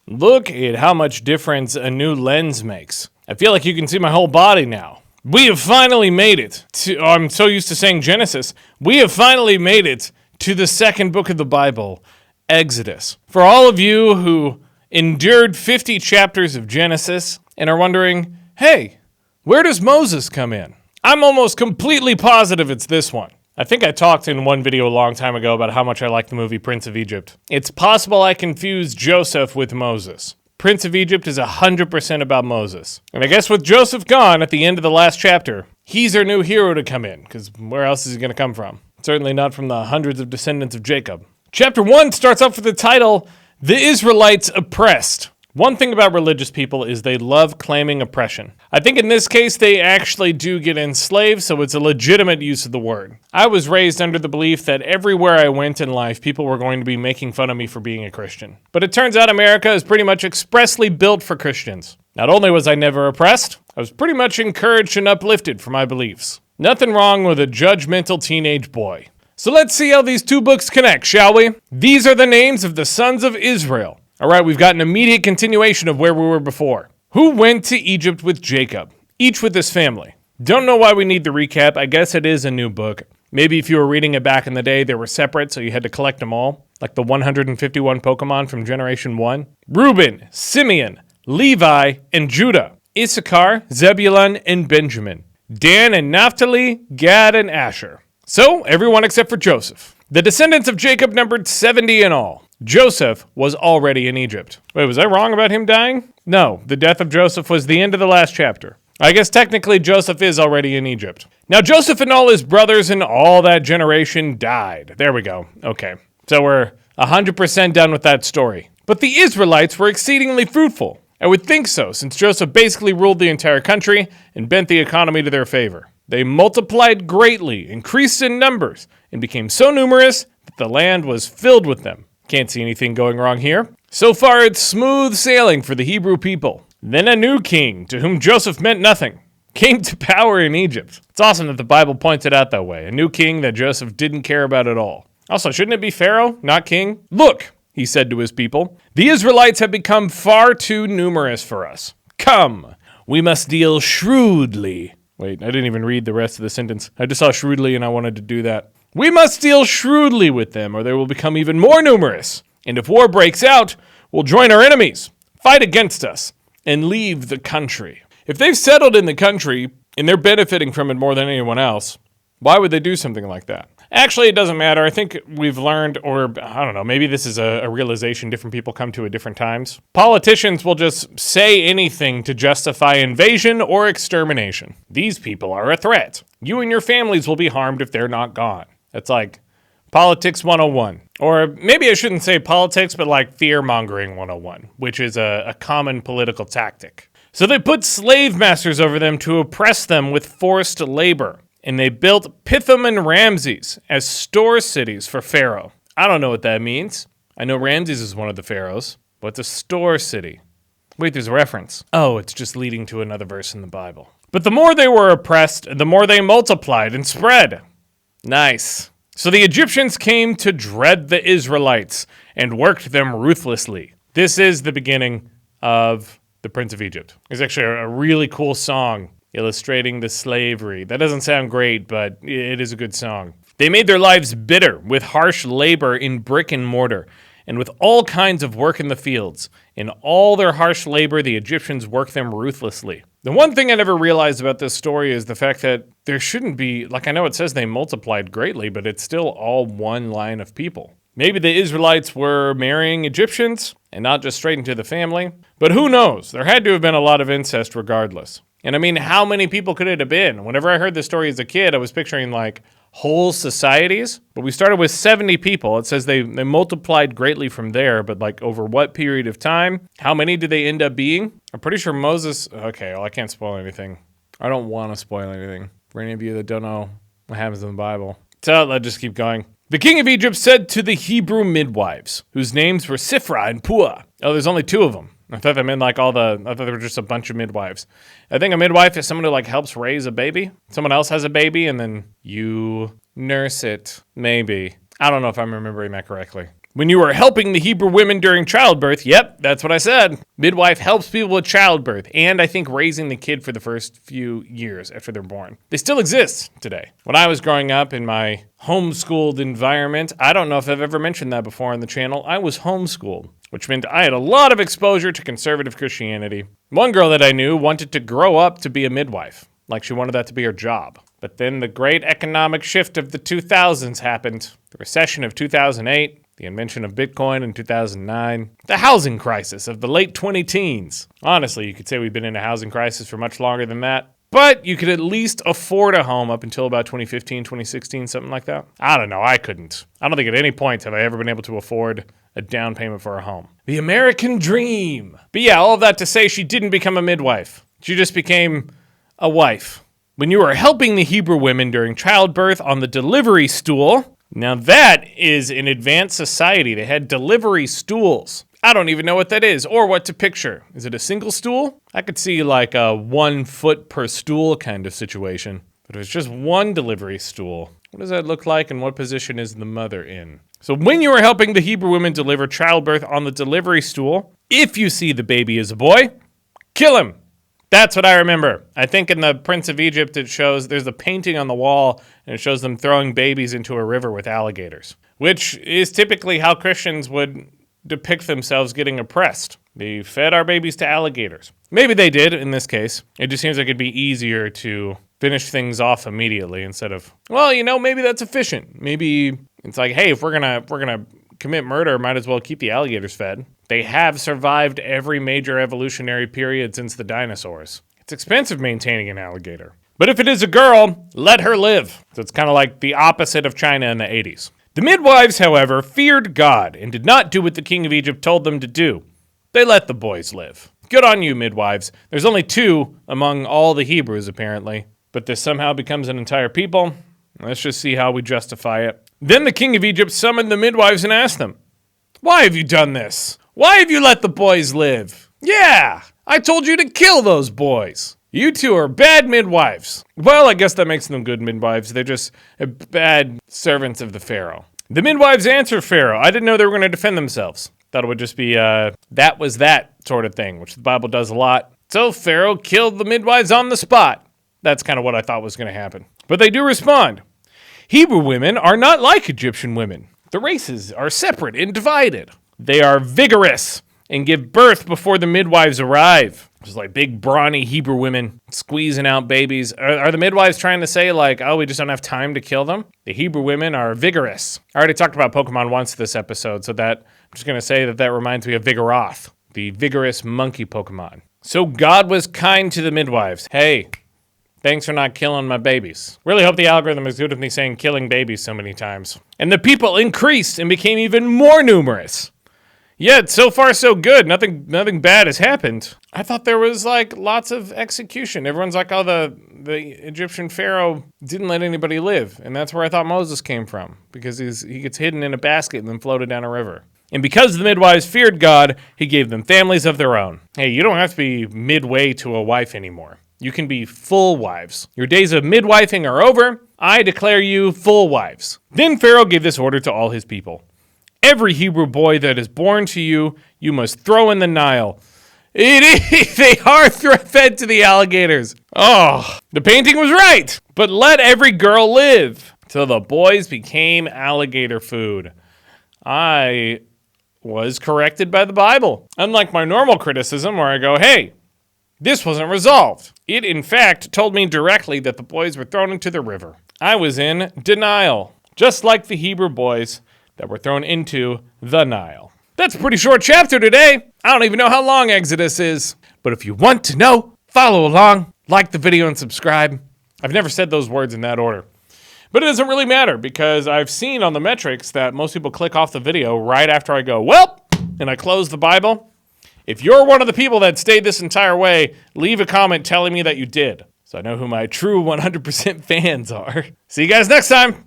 Look at how much difference a new lens makes. I feel like you can see my whole body now. We have finally made it to, I'm so used to saying Genesis. We have finally made it to the second book of the Bible, Exodus. For all of you who endured 50 chapters of Genesis and are wondering, hey, where does Moses come in? I'm almost completely positive it's this one. I think I talked in one video a long time ago about how much I like the movie Prince of Egypt. It's possible I confused Joseph with Moses. Prince of Egypt is 100% about Moses. And I guess with Joseph gone at the end of the last chapter, he's our new hero to come in, because where else is he going to come from? Certainly not from the hundreds of descendants of Jacob. Chapter 1 starts off with the title, The Israelites Oppressed. One thing about religious people is they love claiming oppression. I think in this case they actually do get enslaved, so it's a legitimate use of the word. I was raised under the belief that everywhere I went in life, people were going to be making fun of me for being a Christian. But it turns out America is pretty much expressly built for Christians. Not only was I never oppressed, I was pretty much encouraged and uplifted for my beliefs. Nothing wrong with a judgmental teenage boy. So let's see how these two books connect, shall we? These are the names of the sons of Israel. All right, we've got an immediate continuation of where we were before. Who went to Egypt with Jacob? Each with his family. Don't know why we need the recap. I guess it is a new book. Maybe if you were reading it back in the day, they were separate, so you had to collect them all. Like the 151 Pokemon from Generation 1. Reuben, Simeon, Levi, and Judah. Issachar, Zebulun, and Benjamin. Dan and Naphtali, Gad, and Asher. So, everyone except for Joseph. The descendants of Jacob numbered 70 in all. Joseph was already in Egypt. Wait, was I wrong about him dying? No, the death of Joseph was the end of the last chapter. I guess technically Joseph is already in Egypt. Now Joseph and all his brothers and all that generation died. There we go. Okay, so we're 100% done with that story. But the Israelites were exceedingly fruitful. I would think so, since Joseph basically ruled the entire country and bent the economy to their favor. They multiplied greatly, increased in numbers, and became so numerous that the land was filled with them. Can't see anything going wrong here. So far, it's smooth sailing for the Hebrew people. Then a new king, to whom Joseph meant nothing, came to power in Egypt. It's awesome that the Bible points it out that way. A new king that Joseph didn't care about at all. Also, shouldn't it be Pharaoh, not king? Look, he said to his people, the Israelites have become far too numerous for us. Come, we must deal shrewdly. Wait, I didn't even read the rest of the sentence. I just saw shrewdly and I wanted to do that. We must deal shrewdly with them, or they will become even more numerous. And if war breaks out, we'll join our enemies, fight against us, and leave the country. If they've settled in the country, and they're benefiting from it more than anyone else, why would they do something like that? Actually, it doesn't matter. I think we've learned, or I don't know, maybe this is a realization different people come to at different times. Politicians will just say anything to justify invasion or extermination. These people are a threat. You and your families will be harmed if they're not gone. That's like Politics 101. Or maybe I shouldn't say politics, but like fear-mongering 101, which is a common political tactic. So they put slave masters over them to oppress them with forced labor. And they built Pithom and Ramses as store cities for Pharaoh. I don't know what that means. I know Ramses is one of the pharaohs. What's a store city? Wait, there's a reference. Oh, it's just leading to another verse in the Bible. But the more they were oppressed, the more they multiplied and spread. Nice. So the Egyptians came to dread the Israelites and worked them ruthlessly. This is the beginning of the Prince of Egypt. It's actually a really cool song illustrating the slavery. That doesn't sound great, but it is a good song. They made their lives bitter with harsh labor in brick and mortar and with all kinds of work in the fields. In all their harsh labor, the Egyptians worked them ruthlessly. The one thing I never realized about this story is the fact that there shouldn't be, like I know it says they multiplied greatly, but it's still all one line of people. Maybe the Israelites were marrying Egyptians and not just straight into the family, but who knows? There had to have been a lot of incest regardless. And I mean, how many people could it have been? Whenever I heard this story as a kid, I was picturing like whole societies, but we started with 70 people. It says they multiplied greatly from there, but like over what period of time? How many did they end up being? I'm pretty sure Moses, okay, well I can't spoil anything. I don't want to spoil anything for any of you that don't know what happens in the Bible. So let's just keep going. The king of Egypt said to the Hebrew midwives, whose names were Sifra and Puah. Oh, there's only two of them. I thought they meant like I thought they were just a bunch of midwives. I think a midwife is someone who like helps raise a baby. Someone else has a baby and then you nurse it. Maybe. I don't know if I'm remembering that correctly. When you are helping the Hebrew women during childbirth, yep, that's what I said. Midwife helps people with childbirth and I think raising the kid for the first few years after they're born. They still exist today. When I was growing up in my homeschooled environment, I don't know if I've ever mentioned that before on the channel, I was homeschooled, which meant I had a lot of exposure to conservative Christianity. One girl that I knew wanted to grow up to be a midwife, like she wanted that to be her job. But then the great economic shift of the 2000s happened. The recession of 2008, the invention of Bitcoin in 2009, the housing crisis of the late 20-teens. Honestly, you could say we've been in a housing crisis for much longer than that. But you could at least afford a home up until about 2015, 2016, something like that. I don't know, I couldn't. I don't think at any point have I ever been able to afford a down payment for a home. The American dream. But yeah, all of that to say she didn't become a midwife. She just became a wife. When you are helping the Hebrew women during childbirth on the delivery stool, now that is an advanced society. They had delivery stools. I don't even know what that is or what to picture. Is it a single stool? I could see like a 1 foot per stool kind of situation. But if it's just one delivery stool, what does that look like and what position is the mother in? So when you are helping the Hebrew women deliver childbirth on the delivery stool, if you see the baby is a boy, kill him. That's what I remember. I think in the Prince of Egypt, it shows there's a painting on the wall and it shows them throwing babies into a river with alligators, which is typically how Christians would depict themselves getting oppressed. They fed our babies to alligators. Maybe they did in this case. It just seems like it'd be easier to finish things off immediately instead of, well, you know, maybe that's efficient. Maybe it's like, hey, if we're gonna commit murder, might as well keep the alligators fed. They have survived every major evolutionary period since the dinosaurs. It's expensive maintaining an alligator. But if it is a girl, let her live. So it's kind of like the opposite of China in the 80s. The midwives, however, feared God and did not do what the king of Egypt told them to do. They let the boys live. Good on you, midwives. There's only 2 among all the Hebrews, apparently. But this somehow becomes an entire people. Let's just see how we justify it. Then the king of Egypt summoned the midwives and asked them, "Why have you done this? Why have you let the boys live? Yeah, I told you to kill those boys. You 2 are bad midwives." Well, I guess that makes them good midwives. They're just bad servants of the Pharaoh. The midwives answered Pharaoh, "I didn't know they were going to defend themselves." Thought it would just be that was that sort of thing, which the Bible does a lot. So Pharaoh killed the midwives on the spot. That's kind of what I thought was going to happen. But they do respond. Hebrew women are not like Egyptian women. The races are separate and divided. They are vigorous and give birth before the midwives arrive. Just like big, brawny Hebrew women squeezing out babies. Are the midwives trying to say like, oh, we just don't have time to kill them? The Hebrew women are vigorous. I already talked about Pokemon once this episode, so that I'm just going to say that reminds me of Vigoroth, the vigorous monkey Pokemon. So God was kind to the midwives. Hey, thanks for not killing my babies. Really hope the algorithm is good with me saying killing babies so many times. And the people increased and became even more numerous. Yet, so far so good. Nothing bad has happened. I thought there was like lots of execution. Everyone's like, oh, the Egyptian Pharaoh didn't let anybody live. And that's where I thought Moses came from. Because he gets hidden in a basket and then floated down a river. And because the midwives feared God, he gave them families of their own. Hey, you don't have to be midway to a wife anymore. You can be full wives. Your days of midwifing are over. I declare you full wives. Then Pharaoh gave this order to all his people. Every Hebrew boy that is born to you, you must throw in the Nile. They are fed to the alligators. Oh, the painting was right. But let every girl live till the boys became alligator food. I was corrected by the Bible. Unlike my normal criticism where I go, hey, this wasn't resolved. It, in fact, told me directly that the boys were thrown into the river. I was in denial, just like the Hebrew boys that were thrown into the Nile. That's a pretty short chapter today. I don't even know how long Exodus is. But if you want to know, follow along, like the video, and subscribe. I've never said those words in that order. But it doesn't really matter because I've seen on the metrics that most people click off the video right after I go, well, and I close the Bible. If you're one of the people that stayed this entire way, leave a comment telling me that you did, so I know who my true 100% fans are. See you guys next time.